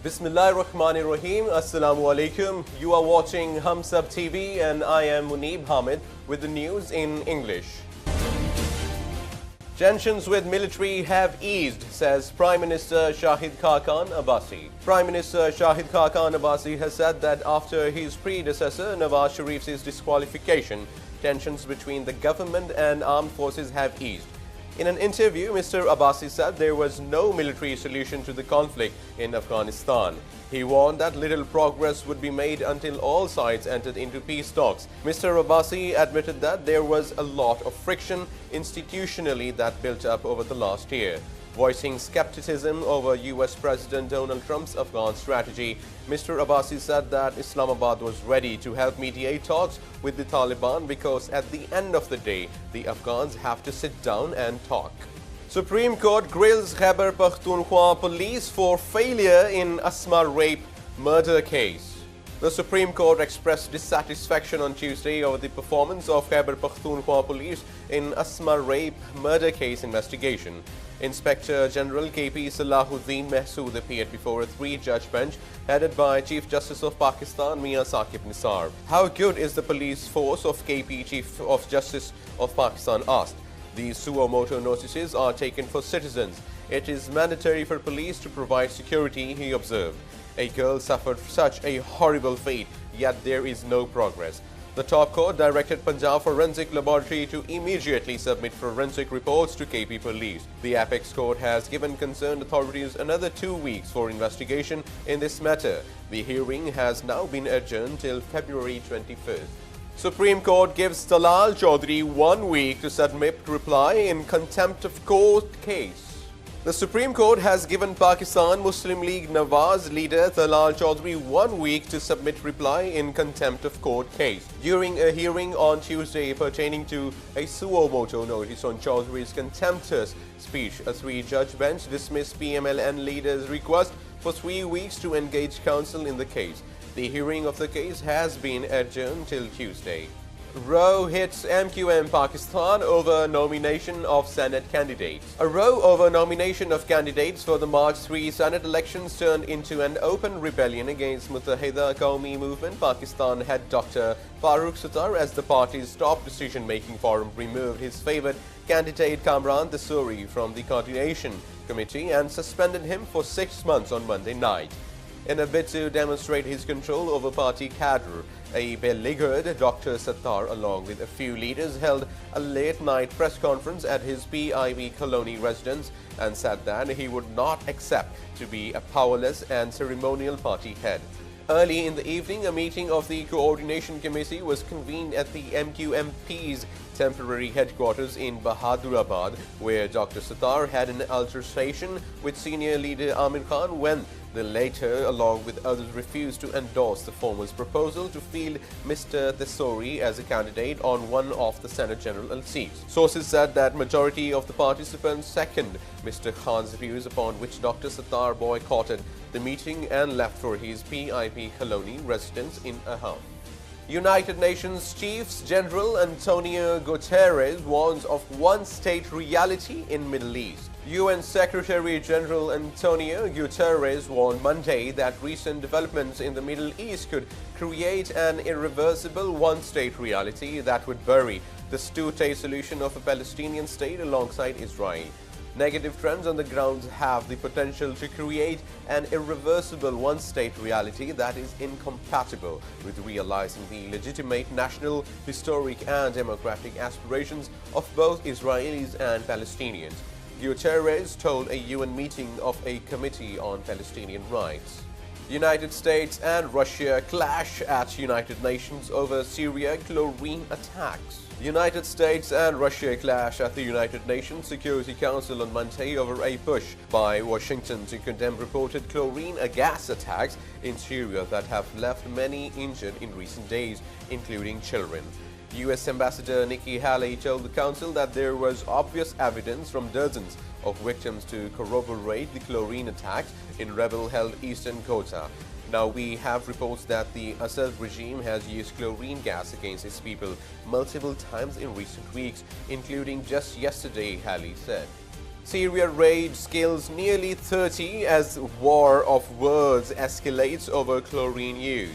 Bismillahirrahmanirrahim. Assalamu alaikum. You are watching HumSub.TV and I am Muneeb Hamid with the news in English. Tensions with military have eased, says Prime Minister Shahid Khaqan Abbasi. Prime Minister Shahid Khaqan Abbasi has said that after his predecessor Nawaz Sharif's disqualification, tensions between the government and armed forces have eased. In an interview, Mr. Abbasi said there was no military solution to the conflict in Afghanistan. He warned that little progress would be made until all sides entered into peace talks. Mr. Abbasi admitted that there was a lot of friction institutionally that built up over the last year. Voicing skepticism over US President Donald Trump's Afghan strategy, Mr. Abbasi said that Islamabad was ready to help mediate talks with the Taliban because at the end of the day, the Afghans have to sit down and talk. Supreme Court grills Khyber Pakhtunkhwa police for failure in Asma rape murder case. The Supreme Court expressed dissatisfaction on Tuesday over the performance of Khyber Pakhtunkhwa police in Asma rape murder case investigation. Inspector General KP Salahuddin Mahsood appeared before a three-judge bench headed by Chief Justice of Pakistan Mia Saqib Nisar. How good is the police force of KP Chief of Justice of Pakistan asked. These suo motu notices are taken for citizens. It is mandatory for police to provide security, he observed. A girl suffered such a horrible fate, yet there is no progress. The top court directed Punjab Forensic Laboratory to immediately submit forensic reports to KP Police. The Apex Court has given concerned authorities another 2 weeks for investigation in this matter. The hearing has now been adjourned till February 21st. Supreme Court gives Talal Chaudhary 1 week to submit reply in contempt of court case. The Supreme Court has given Pakistan Muslim League Nawaz leader Talal Chaudhary 1 week to submit reply in contempt of court case. During a hearing on Tuesday pertaining to a suo motu notice on Chaudhary's contemptuous speech, a three-judge bench dismissed PMLN leader's request for 3 weeks to engage counsel in the case. The hearing of the case has been adjourned till Tuesday. Row hits MQM Pakistan over nomination of Senate candidates. A row over nomination of candidates for the March 3 Senate elections turned into an open rebellion against Muttahida Qaumi Movement. Pakistan head Dr. Farooq Sattar, as the party's top decision-making forum, removed his favoured candidate Kamran Dasouri from the coordination committee and suspended him for 6 months on Monday night. In a bid to demonstrate his control over party cadre, a beleaguered Dr. Sattar, along with a few leaders, held a late-night press conference at his PIB colony residence and said that he would not accept to be a powerless and ceremonial party head. Early in the evening, a meeting of the Coordination Committee was convened at the MQMP's temporary headquarters in Bahadurabad, where Dr. Sattar had an altercation with senior leader Amir Khan when the latter, along with others, refused to endorse the former's proposal to field Mr. Dasouri as a candidate on one of the Senate general seats. Sources said that majority of the participants seconded Mr. Khan's views, upon which Dr. Sattar boycotted the meeting and left for his PIP colony residence in Aham. United Nations Chief General Antonio Guterres warns of one-state reality in Middle East. UN Secretary General Antonio Guterres warned Monday that recent developments in the Middle East could create an irreversible one-state reality that would bury the two-state solution of a Palestinian state alongside Israel. Negative trends on the ground have the potential to create an irreversible one-state reality that is incompatible with realizing the legitimate national, historic and democratic aspirations of both Israelis and Palestinians, Guterres told a UN meeting of a Committee on Palestinian Rights. United States and Russia clash at United Nations over Syria chlorine attacks. United States and Russia clash at the United Nations Security Council on Monday over a push by Washington to condemn reported chlorine gas attacks in Syria that have left many injured in recent days, including children. U.S. Ambassador Nikki Haley told the Council that there was obvious evidence from dozens of victims to corroborate the chlorine attacks in rebel-held eastern Ghouta. Now, we have reports that the Assad regime has used chlorine gas against its people multiple times in recent weeks, including just yesterday, Haley said. Syria rage scales nearly 30 as war of words escalates over chlorine use.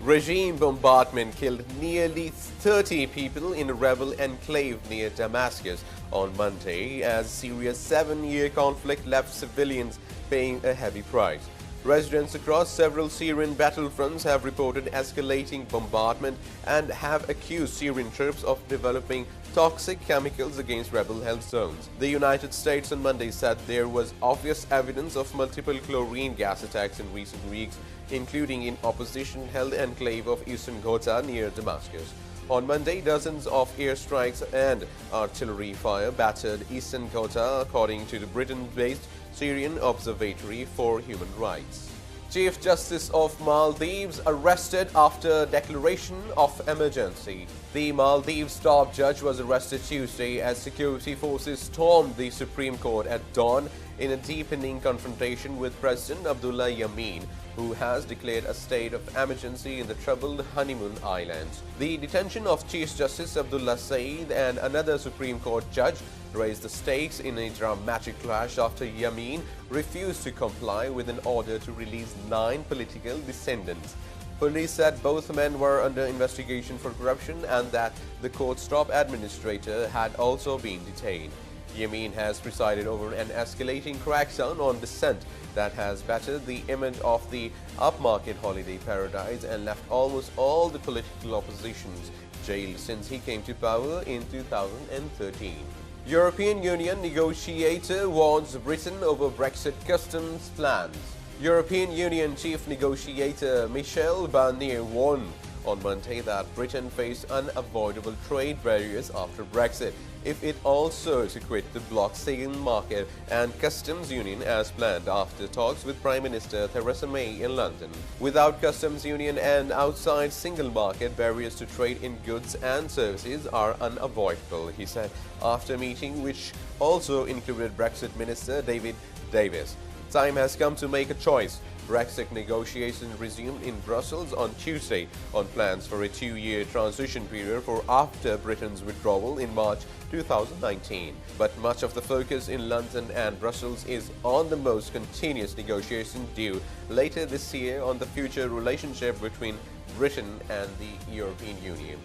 Regime bombardment killed nearly 30 people in a rebel enclave near Damascus on Monday as Syria's 7-year conflict left civilians paying a heavy price. Residents across several Syrian battlefronts have reported escalating bombardment and have accused Syrian troops of developing toxic chemicals against rebel-held zones. The United States on Monday said there was obvious evidence of multiple chlorine gas attacks in recent weeks, including in opposition-held enclave of eastern Ghouta near Damascus. On Monday, dozens of airstrikes and artillery fire battered eastern Ghouta, according to the Britain-based Syrian Observatory for Human Rights. Chief Justice of Maldives arrested after declaration of emergency. The Maldives top judge was arrested Tuesday as security forces stormed the Supreme Court at dawn in a deepening confrontation with President Abdullah Yameen, who has declared a state of emergency in the troubled Honeymoon Islands. The detention of Chief Justice Abdullah Saeed and another Supreme Court judge raised the stakes in a dramatic clash after Yameen refused to comply with an order to release 9 political descendants. Police said both men were under investigation for corruption and that the court's top administrator had also been detained. Yameen has presided over an escalating crackdown on dissent that has battered the image of the upmarket holiday paradise and left almost all the political oppositions jailed since he came to power in 2013. European Union negotiator warns Britain over Brexit customs plans. European Union chief negotiator Michel Barnier warned on Monday that Britain faced unavoidable trade barriers after Brexit if it also to quit the bloc's single market and customs union as planned after talks with Prime Minister Theresa May in London. Without customs union and outside single market, barriers to trade in goods and services are unavoidable, he said after meeting which also included Brexit Minister David Davis. Time has come to make a choice. Brexit negotiations resumed in Brussels on Tuesday on plans for a 2-year transition period for after Britain's withdrawal in March 2019. But much of the focus in London and Brussels is on the most continuous negotiation due later this year on the future relationship between Britain and the European Union.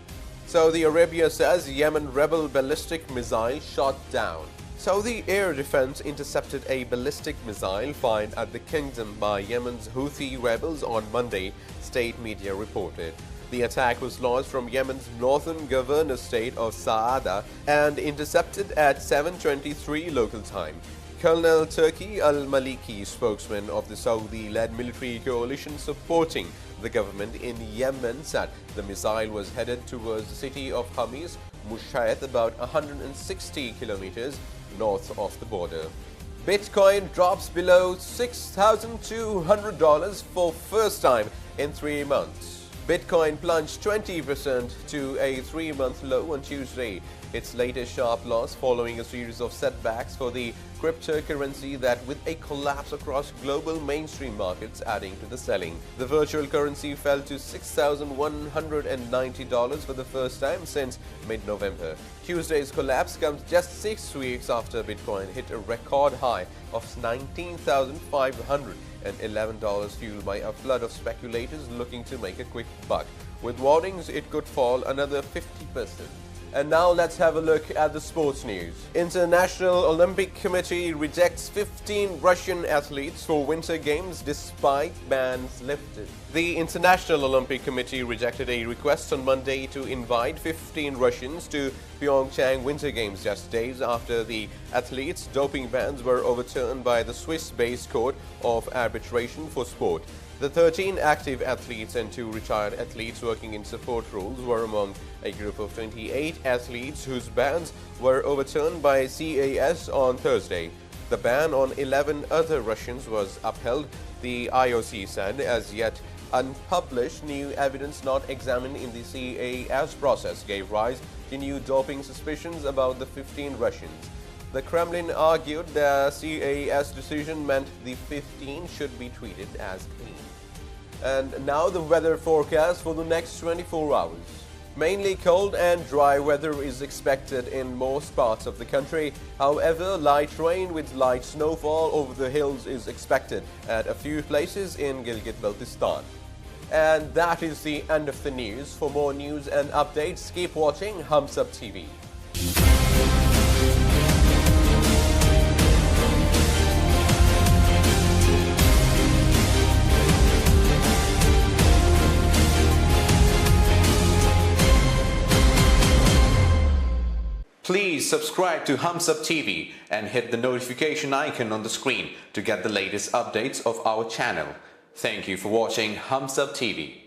Saudi Arabia says Yemen rebel ballistic missile shot down. Saudi air defense intercepted a ballistic missile fired at the kingdom by Yemen's Houthi rebels on Monday, state media reported. The attack was launched from Yemen's northern governor state of Saada and intercepted at 7:23 local time. Colonel Turki al-Maliki, spokesman of the Saudi-led military coalition supporting the government in Yemen, said the missile was headed towards the city of Hamis Mushayt, about 160 kilometers north of the border. Bitcoin drops below $6,200 for first time in 3 months. Bitcoin plunged 20% to a 3-month low on Tuesday, its latest sharp loss following a series of setbacks for the cryptocurrency that with a collapse across global mainstream markets adding to the selling. The virtual currency fell to $6,190 for the first time since mid-November. Tuesday's collapse comes just 6 weeks after Bitcoin hit a record high of $19,511, fueled by a flood of speculators looking to make a quick buck, with warnings it could fall another 50%. And now let's have a look at the sports news. International Olympic Committee rejects 15 Russian athletes for Winter Games despite bans lifted. The International Olympic Committee rejected a request on Monday to invite 15 Russians to Pyeongchang Winter Games just days after the athletes' doping bans were overturned by the Swiss-based Court of Arbitration for Sport. The 13 active athletes and 2 retired athletes working in support roles were among a group of 28 athletes whose bans were overturned by CAS on Thursday. The ban on 11 other Russians was upheld, the IOC said, as yet unpublished new evidence not examined in the CAS process gave rise to new doping suspicions about the 15 Russians. The Kremlin argued the CAS decision meant the 15 should be treated as clean. And now the weather forecast for the next 24 hours. Mainly cold and dry weather is expected in most parts of the country. However, light rain with light snowfall over the hills is expected at a few places in Gilgit-Baltistan. And that is the end of the news. For more news and updates, keep watching HumSub.TV. Please subscribe to HumSub.TV and hit the notification icon on the screen to get the latest updates of our channel. Thank you for watching HumSub.TV.